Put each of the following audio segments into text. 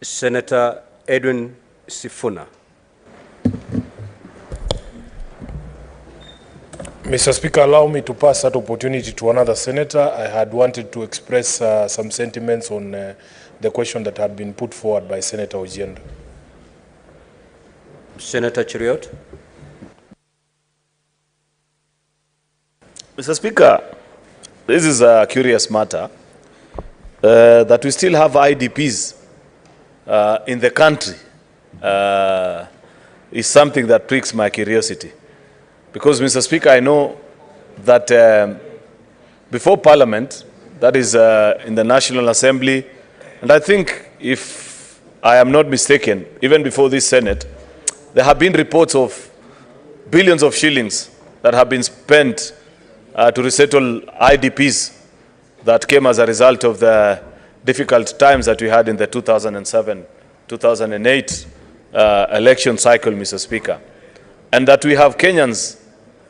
Senator Edwin Sifuna. Mr. Speaker, allow me to pass that opportunity to another senator. I had wanted to express some sentiments on the question that had been put forward by Senator Ojiendo. Senator Cheruiyot. Mr. Speaker, this is a curious matter that we still have IDPs in the country is something that piques my curiosity. Because, Mr. Speaker, I know that before Parliament, that is in the National Assembly, and I think, if I am not mistaken, even before this Senate, there have been reports of billions of shillings that have been spent to resettle IDPs that came as a result of the difficult times that we had in the 2007-2008 election cycle, Mr. Speaker. And that we have Kenyans,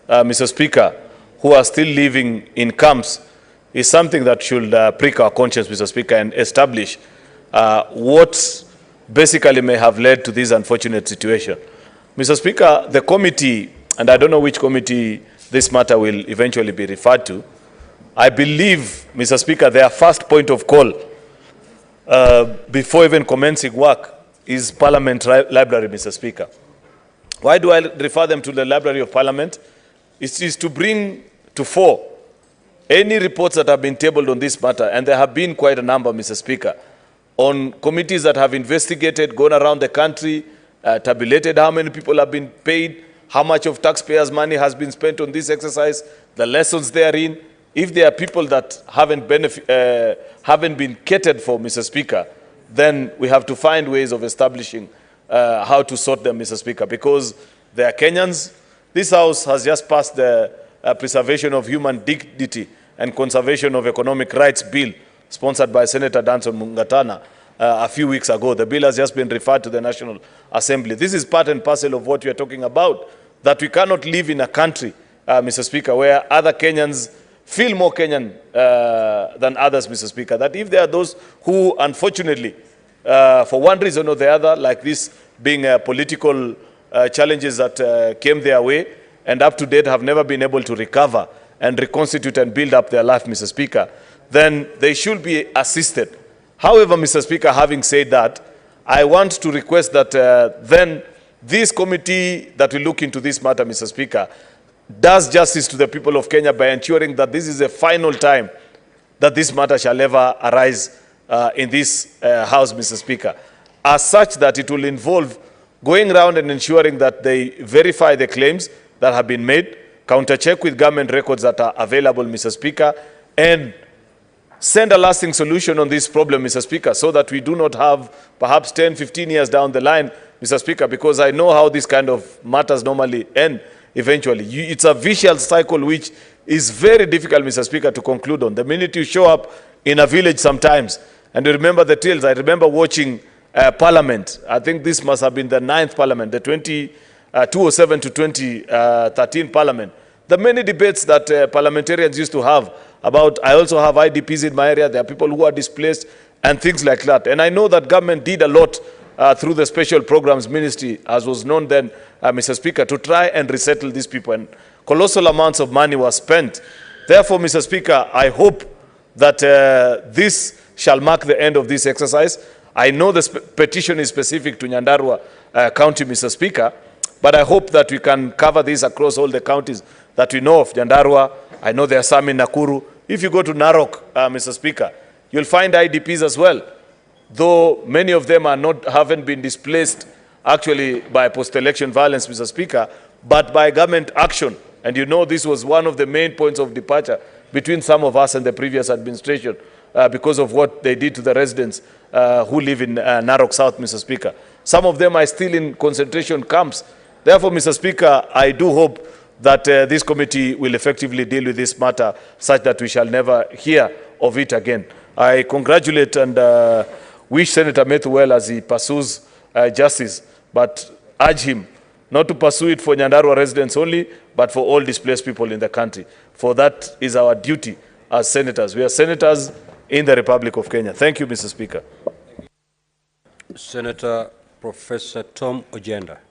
Mr. Speaker, who are still living in camps is something that should prick our conscience, Mr. Speaker, and establish what basically may have led to this unfortunate situation. Mr. Speaker, the committee, and I don't know which committee this matter will eventually be referred to, I believe, Mr. Speaker, their first point of call before even commencing work is Parliament Library, Mr. Speaker. Why do I refer them to the Library of Parliament? It is to bring to fore any reports that have been tabled on this matter, and there have been quite a number, Mr. Speaker, on committees that have investigated, gone around the country, tabulated how many people have been paid, how much of taxpayers' money has been spent on this exercise, the lessons therein. If there are people that haven't been catered for, Mr. Speaker, then we have to find ways of establishing how to sort them, Mr. Speaker, because they are Kenyans. This House has just passed the Preservation of Human Dignity and Conservation of Economic Rights Bill, sponsored by Senator Danson Mungatana a few weeks ago. The bill has just been referred to the National Assembly. This is part and parcel of what we are talking about, that we cannot live in a country, Mr. Speaker, where other Kenyans feel more Kenyan than others, Mr. Speaker, that if there are those who, unfortunately, for one reason or the other, like this being political challenges that came their way, and up to date have never been able to recover and reconstitute and build up their life, Mr. Speaker, then they should be assisted. However, Mr. Speaker, having said that, I want to request that then this committee that will look into this matter, Mr. Speaker, does justice to the people of Kenya by ensuring that this is the final time that this matter shall ever arise in this House, Mr. Speaker, as such that it will involve going around and ensuring that they verify the claims that have been made, counter-check with government records that are available, Mr. Speaker, and send a lasting solution on this problem, Mr. Speaker, so that we do not have perhaps 10, 15 years down the line, Mr. Speaker, because I know how this kind of matters normally end eventually. It's a vicious cycle which is very difficult, Mr. Speaker, to conclude on. The minute you show up in a village sometimes, and you remember the tales, I remember watching Parliament. I think this must have been the 9th Parliament, the 2007 to 2013 Parliament. The many debates that parliamentarians used to have about, I also have IDPs in my area, there are people who are displaced, and things like that. And I know that government did a lot through the Special Programs Ministry, as was known then, Mr. Speaker, to try and resettle these people. And colossal amounts of money were spent. Therefore, Mr. Speaker, I hope that this shall mark the end of this exercise. I know the petition is specific to Nyandarua County, Mr. Speaker, but I hope that we can cover this across all the counties that we know of. Nyandarua, I know there are some in Nakuru. If you go to Narok, Mr. Speaker, you'll find IDPs as well, though many of them haven't been displaced actually by post-election violence, Mr. Speaker, but by government action. And you know this was one of the main points of departure between some of us and the previous administration because of what they did to the residents who live in Narok South, Mr. Speaker. Some of them are still in concentration camps. Therefore, Mr. Speaker, I do hope that this committee will effectively deal with this matter such that we shall never hear of it again. I congratulate and wish Senator Methu well as he pursues justice, but urge him not to pursue it for Nyandarua residents only, but for all displaced people in the country. For that is our duty as senators. We are senators in the Republic of Kenya. Thank you, Mr. Speaker. Senator Professor Tom Ojenda.